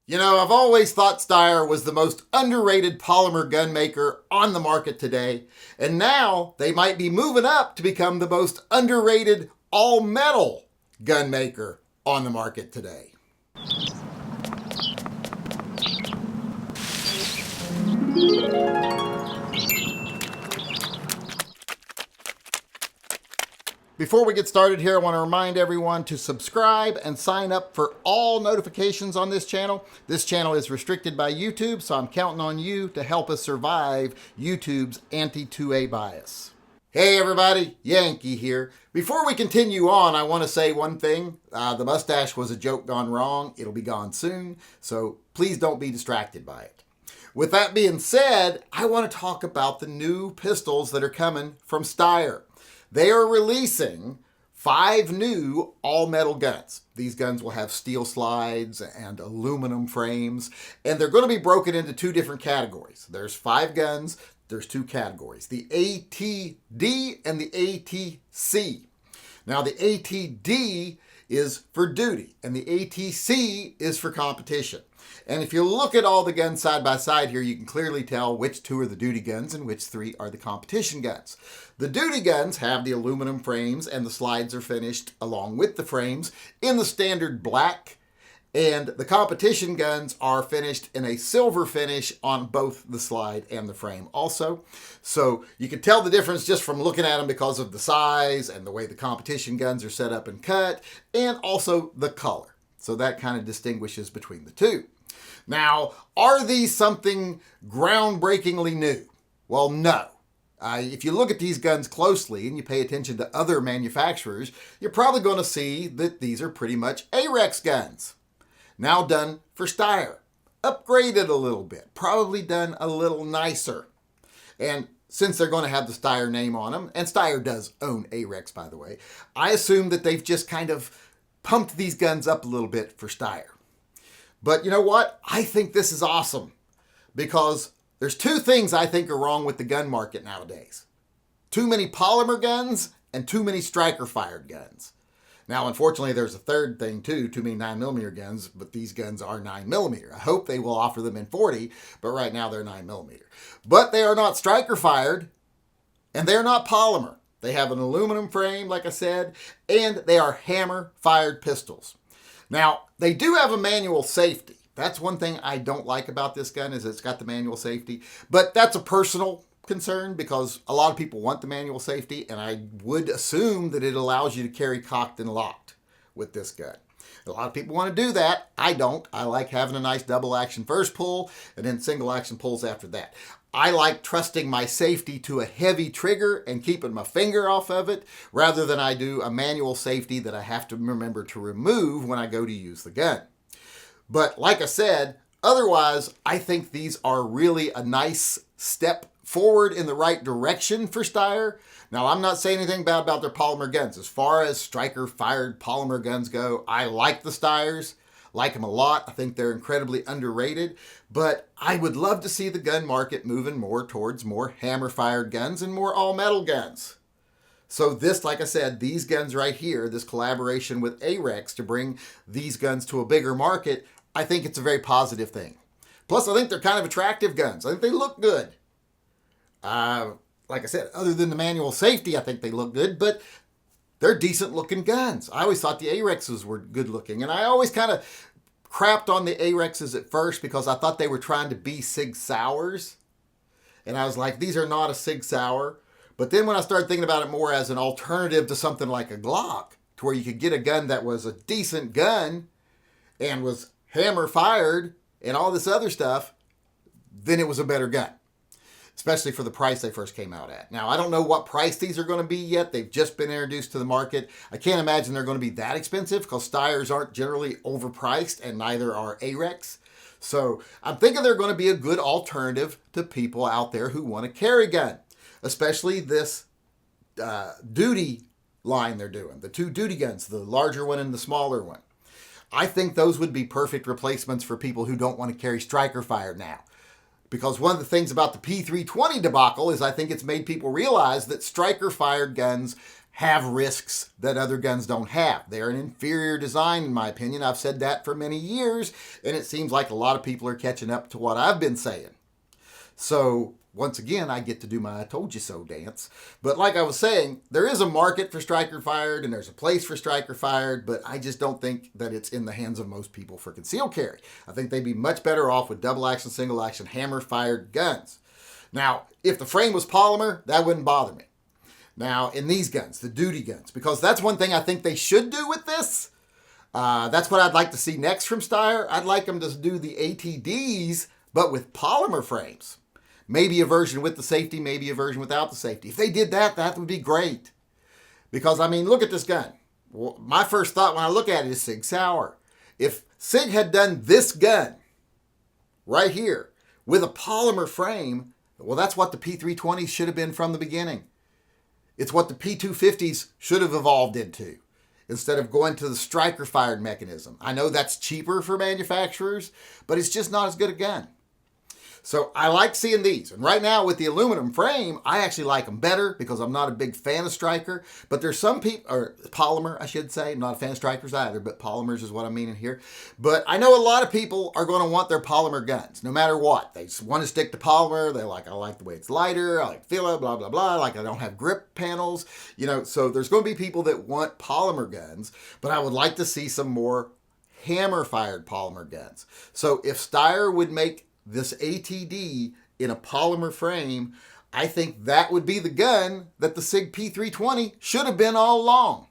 You know, I've always thought Steyr was the most underrated polymer gun maker on the market today, and now they might be moving up to become the most underrated all-metal gun maker on the market today. Before we get started here, I want to remind everyone to subscribe and sign up for all notifications on this channel. This channel is restricted by YouTube, so I'm counting on you to help us survive YouTube's anti-2A bias. Hey everybody, Yankee here. Before we continue on, I want to say one thing. The mustache was a joke gone wrong. It'll be gone soon, so please don't be distracted by it. With that being said, I want to talk about the new pistols that are coming from Steyr. They are releasing 5 new all-metal guns. These guns will have steel slides and aluminum frames, and they're going to be broken into 2 different categories. There's 5 guns, there's 2 categories, the ATD and the ATC. Now, the ATD is for duty, and the ATC is for competition. And if you look at all the guns side by side here, you can clearly tell which 2 are the duty guns and which 3 are the competition guns. The duty guns have the aluminum frames, and the slides are finished along with the frames in the standard black. And the competition guns are finished in a silver finish on both the slide and the frame also. So you can tell the difference just from looking at them because of the size and the way the competition guns are set up and cut, and also the color. So that kind of distinguishes between the 2. Now, are these something groundbreakingly new? Well, no. If you look at these guns closely and you pay attention to other manufacturers, you're probably going to see that these are pretty much AREX guns. Now done for Steyr. Upgraded a little bit. Probably done a little nicer. And since they're going to have the Steyr name on them, and Steyr does own AREX, by the way, I assume that they've just kind of pumped these guns up a little bit for Steyr. But you know what? I think this is awesome because there's 2 things I think are wrong with the gun market nowadays. Too many polymer guns and too many striker-fired guns. Now, unfortunately, there's a third thing too many 9mm guns, but these guns are 9mm. I hope they will offer them in 40, but right now they're 9mm. But they are not striker-fired, and they're not polymer. They have an aluminum frame, like I said, and they are hammer-fired pistols. Now, they do have a manual safety. That's one thing I don't like about this gun is it's got the manual safety, but that's a personal concern because a lot of people want the manual safety, and I would assume that it allows you to carry cocked and locked with this gun. A lot of people want to do that. I don't. I like having a nice double action first pull and then single action pulls after that. I like trusting my safety to a heavy trigger and keeping my finger off of it rather than I do a manual safety that I have to remember to remove when I go to use the gun. But like I said, otherwise, I think these are really a nice step forward in the right direction for Steyr. Now, I'm not saying anything bad about their polymer guns. As far as striker-fired polymer guns go, I like the Steyrs. Like them a lot. I think they're incredibly underrated, but I would love to see the gun market moving more towards more hammer-fired guns and more all-metal guns. So this, like I said, these guns right here, this collaboration with AREX to bring these guns to a bigger market, I think it's a very positive thing. Plus, I think they're kind of attractive guns. I think they look good. Like I said, other than the manual safety, I think they look good, but they're decent-looking guns. I always thought the AREXs were good-looking, and I always kind of crapped on the AREXs at first because I thought they were trying to be SIG Sauers, and I was like, these are not a SIG Sauer. But then when I started thinking about it more as an alternative to something like a Glock, to where you could get a gun that was a decent gun and was hammer-fired and all this other stuff, then it was a better gun. Especially for the price they first came out at. Now, I don't know what price these are going to be yet. They've just been introduced to the market. I can't imagine they're going to be that expensive because Steyrs aren't generally overpriced and neither are AREX. So I'm thinking they're going to be a good alternative to people out there who want to carry a gun, especially this duty line they're doing, the 2 duty guns, the larger one and the smaller one. I think those would be perfect replacements for people who don't want to carry striker fire now. Because one of the things about the P320 debacle is I think it's made people realize that striker-fired guns have risks that other guns don't have. They're an inferior design, in my opinion. I've said that for many years, and it seems like a lot of people are catching up to what I've been saying. So once again, I get to do my I told you so dance. But like I was saying, there is a market for striker fired and there's a place for striker fired, but I just don't think that it's in the hands of most people for concealed carry. I think they'd be much better off with double action, single action, hammer fired guns. Now, if the frame was polymer, that wouldn't bother me. Now, in these guns, the duty guns, because that's one thing I think they should do with this. That's what I'd like to see next from Steyr. I'd like them to do the ATDs, but with polymer frames. Maybe a version with the safety, maybe a version without the safety. If they did that, that would be great. Because, I mean, look at this gun. Well, my first thought when I look at it is SIG Sauer. If SIG had done this gun right here with a polymer frame, well, that's what the P320s should have been from the beginning. It's what the P250s should have evolved into instead of going to the striker-fired mechanism. I know that's cheaper for manufacturers, but it's just not as good a gun. So I like seeing these. And right now with the aluminum frame, I actually like them better because I'm not a big fan of striker. But there's some people, or polymer, I should say. I'm not a fan of strikers either, but polymers is what I'm meaning here. But I know a lot of people are going to want their polymer guns, no matter what. They just want to stick to polymer. They're like, I like the way it's lighter. I like the feel of it, blah, blah, blah. Like I don't have grip panels. You know, so there's going to be people that want polymer guns. But I would like to see some more hammer-fired polymer guns. So if Steyr would make this ATD in a polymer frame, I think that would be the gun that the SIG P320 should have been all along.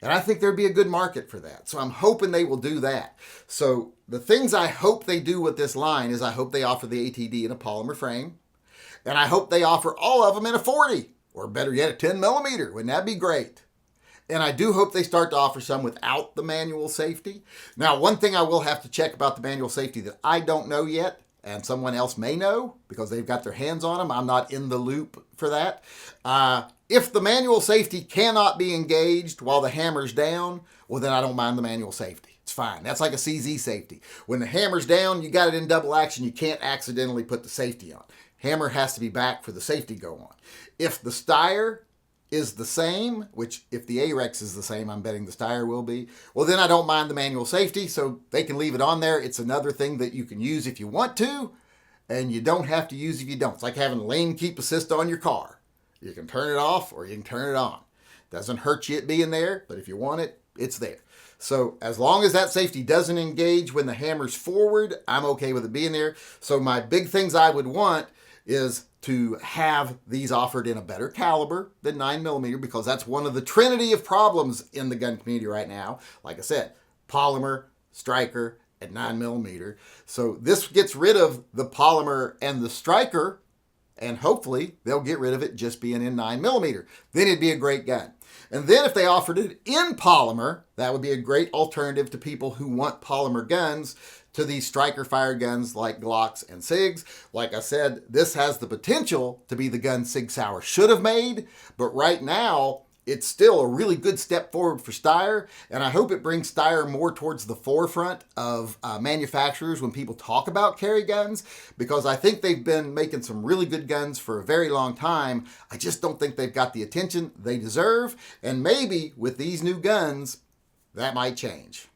And I think there'd be a good market for that. So I'm hoping they will do that. So the things I hope they do with this line is I hope they offer the ATD in a polymer frame. And I hope they offer all of them in a 40, or better yet, a 10 millimeter. Wouldn't that be great? And I do hope they start to offer some without the manual safety. Now, one thing I will have to check about the manual safety that I don't know yet, and someone else may know because they've got their hands on them. I'm not in the loop for that. If the manual safety cannot be engaged while the hammer's down, well, then I don't mind the manual safety. It's fine. That's like a CZ safety. When the hammer's down, you got it in double action. You can't accidentally put the safety on. Hammer has to be back for the safety to go on. If the Steyr is the same, which if the AREX is the same, I'm betting the Steyr will be, well, then I don't mind the manual safety, so they can leave it on there. It's another thing that you can use if you want to, and you don't have to use if you don't. It's like having lane keep assist on your car. You can turn it off or you can turn it on. Doesn't hurt you it being there, but if you want it, it's there. So as long as that safety doesn't engage when the hammer's forward, I'm okay with it being there. So my big things I would want is to have these offered in a better caliber than 9mm, because that's one of the trinity of problems in the gun community right now. Like I said, polymer, striker, and 9mm. So this gets rid of the polymer and the striker, and hopefully they'll get rid of it just being in 9mm. Then it'd be a great gun. And then if they offered it in polymer, that would be a great alternative to people who want polymer guns, to these striker-fired guns like Glocks and SIGs. Like I said, this has the potential to be the gun SIG Sauer should have made, but right now, it's still a really good step forward for Steyr, and I hope it brings Steyr more towards the forefront of manufacturers when people talk about carry guns, because I think they've been making some really good guns for a very long time. I just don't think they've got the attention they deserve, and maybe with these new guns, that might change.